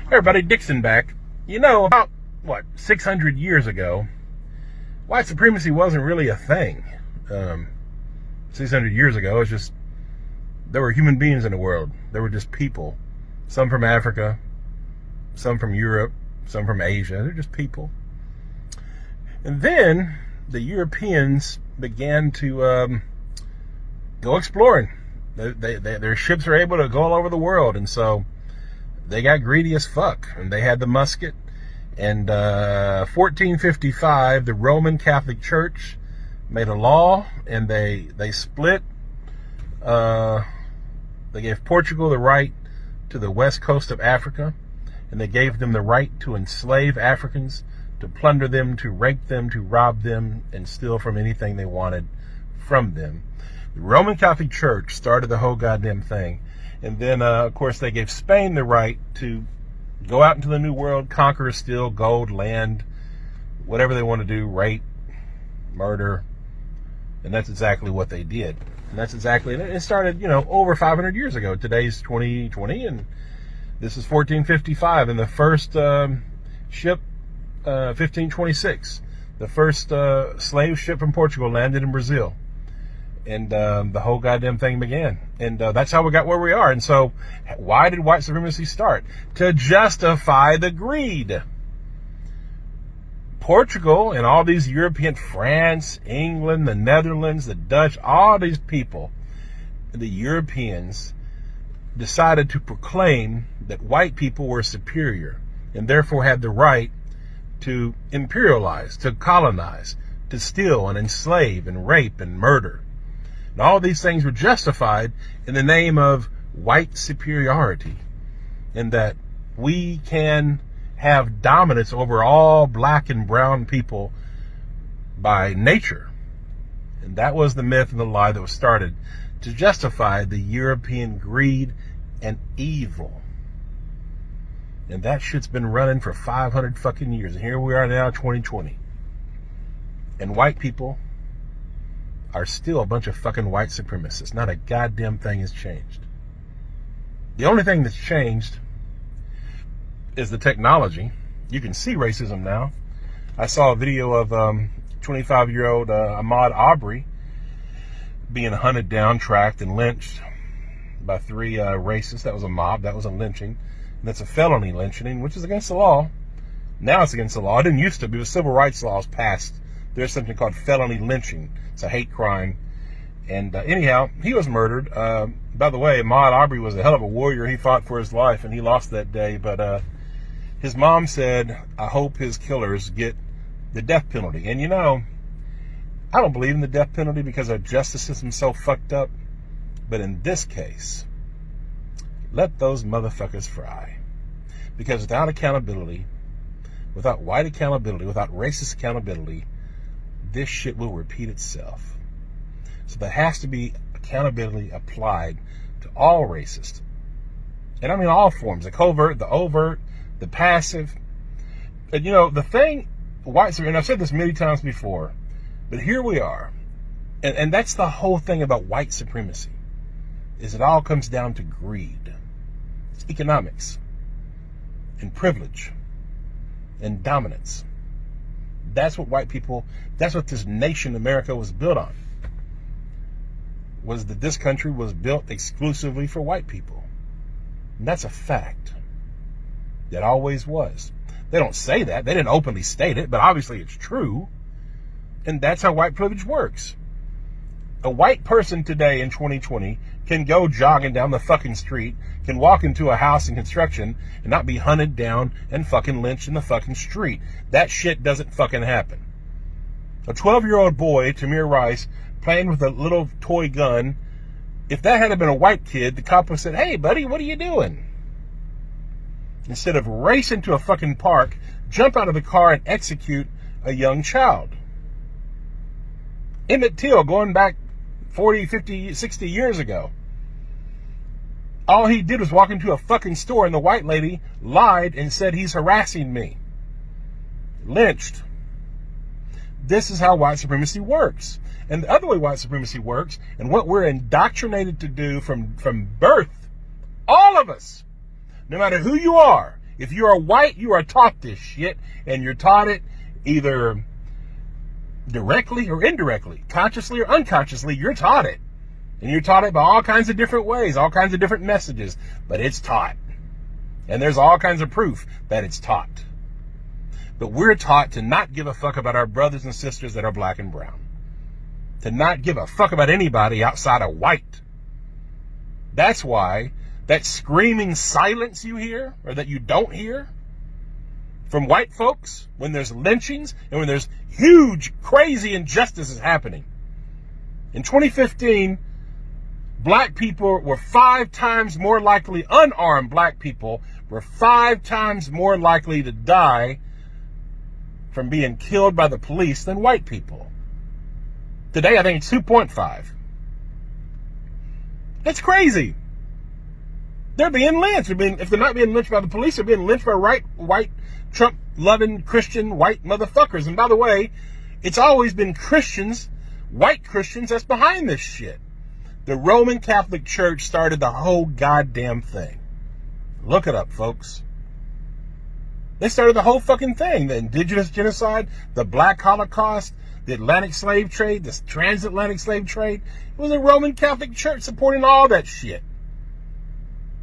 Everybody, Dixon back. You know, about, 600 years ago, white supremacy wasn't really a thing. 600 years ago, it's just, there were human beings in the world. There were just people. Some from Africa, some from Europe, some from Asia. They're just people. And then the Europeans began to go exploring. Their ships are able to go all over the world, and so they got greedy as fuck, and they had the musket. And 1455, the Roman Catholic Church made a law, and they split. They gave Portugal the right to the west coast of Africa, and they gave them the right to enslave Africans, to plunder them, to rape them, to rob them, and steal from anything they wanted from them. The Roman Catholic Church started the whole goddamn thing. And then, of course, they gave Spain the right to go out into the New World, conquer, steal gold, land, whatever they want to do, rape, murder. And that's exactly what they did. And that's exactly, it started, over 500 years ago. Today's 2020, and this is 1455. And the first ship, 1526, the first slave ship from Portugal landed in Brazil. And the whole goddamn thing began. And that's how we got where we are. And so, why did white supremacy start? To justify the greed. Portugal and all these European, France, England, the Netherlands, the Dutch, all these people, the Europeans, decided to proclaim that white people were superior and therefore had the right to imperialize, to colonize, to steal and enslave and rape and murder. And all these things were justified in the name of white superiority, and that we can have dominance over all black and brown people by nature. And that was the myth and the lie that was started to justify the European greed and evil. And that shit's been running for 500 fucking years. And here we are now, 2020. And white people are still a bunch of fucking white supremacists. Not a goddamn thing has changed. The only thing that's changed is the technology. You can see racism now. I saw a video of 25-year-old Ahmaud Arbery being hunted down, tracked, and lynched by 3 racists. That was a mob. That was a lynching. And that's a felony lynching, which is against the law. Now it's against the law. It didn't used to be. The civil rights laws passed. There's something called felony lynching. It's a hate crime. And anyhow, he was murdered. By the way, Ahmaud Arbery was a hell of a warrior. He fought for his life, and he lost that day. But his mom said, I hope his killers get the death penalty. And I don't believe in the death penalty because our justice system's so fucked up. But in this case, let those motherfuckers fry. Because without accountability, without white accountability, without racist accountability, this shit will repeat itself. So there has to be accountability applied to all racists. And I mean all forms, the covert, the overt, the passive. And the thing, and I've said this many times before, but here we are. And that's the whole thing about white supremacy, is it all comes down to greed. It's economics and privilege and dominance. That's what that's what this nation, America, was built on. Was that this country was built exclusively for white people. And that's a fact. That always was. They don't say that. They didn't openly state it, but obviously it's true. And that's how white privilege works. A white person today in 2020 can go jogging down the fucking street, can walk into a house in construction and not be hunted down and fucking lynched in the fucking street. That shit doesn't fucking happen. A 12-year-old boy, Tamir Rice, playing with a little toy gun, if that had been a white kid, the cop would have said, hey buddy, what are you doing? Instead of racing to a fucking park, jump out of the car and execute a young child. Emmett Till, going back 40, 50, 60 years ago. All he did was walk into a fucking store and the white lady lied and said he's harassing me. Lynched. This is how white supremacy works. And the other way white supremacy works, and what we're indoctrinated to do from birth, all of us, no matter who you are, If you are white, you are taught this shit, and you're taught it either directly or indirectly, consciously or unconsciously. You're taught it, and you're taught it by all kinds of different ways, all kinds of different messages, but it's taught. And there's all kinds of proof that it's taught. But we're taught to not give a fuck about our brothers and sisters that are black and brown. To not give a fuck about anybody outside of white. That's why that screaming silence you hear, or that you don't hear, from white folks when there's lynchings and when there's huge, crazy injustices happening. In 2015, black people were 5 times more likely, unarmed black people were 5 times more likely to die from being killed by the police than white people. Today, I think it's 2.5. That's crazy. They're being lynched. If they're not being lynched by the police, they're being lynched by white, Trump-loving, Christian, white motherfuckers. And by the way, it's always been Christians, white Christians, that's behind this shit. The Roman Catholic Church started the whole goddamn thing. Look it up, folks. They started the whole fucking thing. The indigenous genocide, the black Holocaust, the Atlantic slave trade, the transatlantic slave trade. It was the Roman Catholic Church supporting all that shit.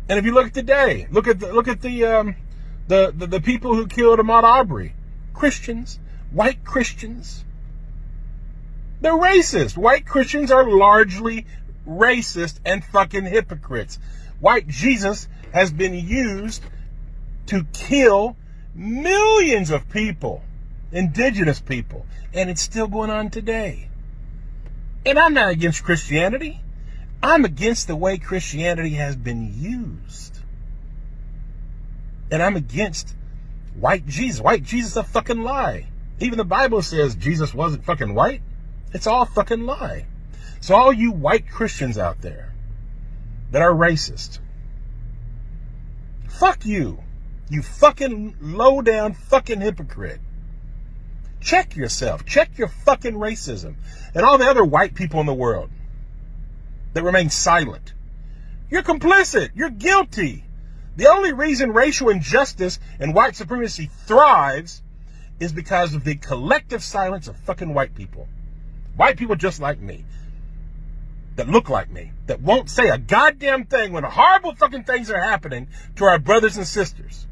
And if you look at today, look at the people who killed Ahmaud Arbery. Christians, white Christians. They're racist. White Christians are largely racist and fucking hypocrites. White Jesus has been used to kill millions of people, indigenous people, and it's still going on today. And I'm not against Christianity. I'm against the way Christianity has been used. And I'm against white Jesus. White Jesus is a fucking lie. Even the Bible says Jesus wasn't fucking white. It's all fucking lie. So all you white Christians out there that are racist, fuck you. You fucking low down fucking hypocrite. Check yourself. Check your fucking racism. And all the other white people in the world that remain silent. You're complicit. You're guilty. The only reason racial injustice and white supremacy thrives is because of the collective silence of fucking white people. White people just like me. That look like me. That won't say a goddamn thing when horrible fucking things are happening to our brothers and sisters.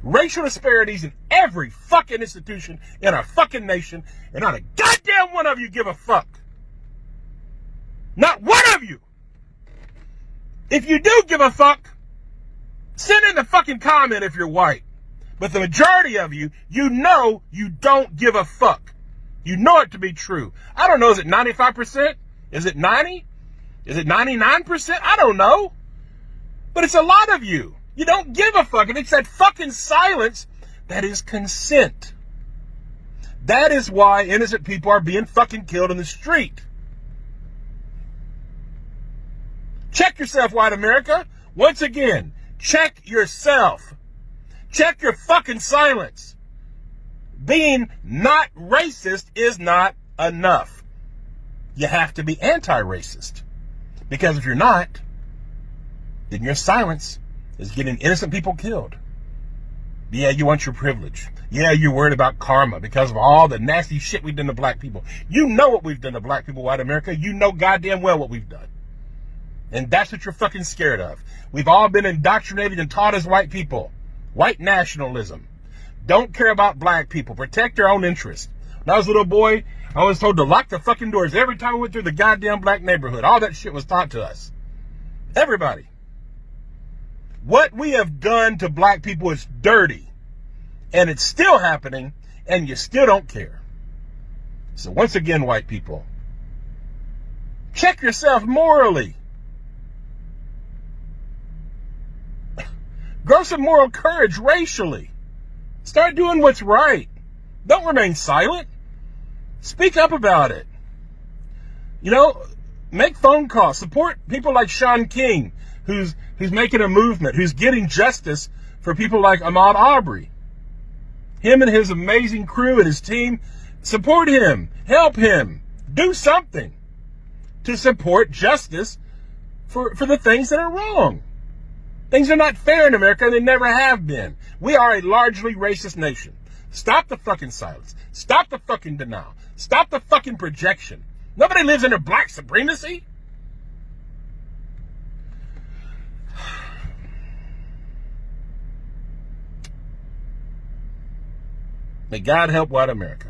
Racial disparities in every fucking institution in our fucking nation, and not a goddamn one of you give a fuck. Not one of you. If you do give a fuck, send in the fucking comment if you're white. But the majority of you, you know you don't give a fuck. You know it to be true. I don't know, is it 95%? Is it 90? Is it 99%? I don't know. But it's a lot of you. You don't give a fuck. And it's that fucking silence that is consent. That is why innocent people are being fucking killed in the street. Check yourself, white America. Once again, check yourself. Check your fucking silence. Being not racist is not enough. You have to be anti-racist. Because if you're not, then your silence is getting innocent people killed. Yeah, you want your privilege. Yeah, you're worried about karma because of all the nasty shit we've done to black people. You know what we've done to black people, white America. You know goddamn well what we've done. And that's what you're fucking scared of. We've all been indoctrinated and taught as white people. White nationalism. Don't care about black people. Protect your own interests. When I was a little boy, I was told to lock the fucking doors every time we went through the goddamn black neighborhood. All that shit was taught to us. Everybody. What we have done to black people is dirty. And it's still happening, and you still don't care. So once again, white people, check yourself morally. Grow some moral courage racially. Start doing what's right. Don't remain silent. Speak up about it. You know, make phone calls. Support people like Shaun King, who's making a movement, who's getting justice for people like Ahmaud Arbery. Him and his amazing crew and his team, support him, help him, do something to support justice for the things that are wrong. Things are not fair in America, and they never have been. We are a largely racist nation. Stop the fucking silence. Stop the fucking denial. Stop the fucking projection. Nobody lives under black supremacy. May God help white America.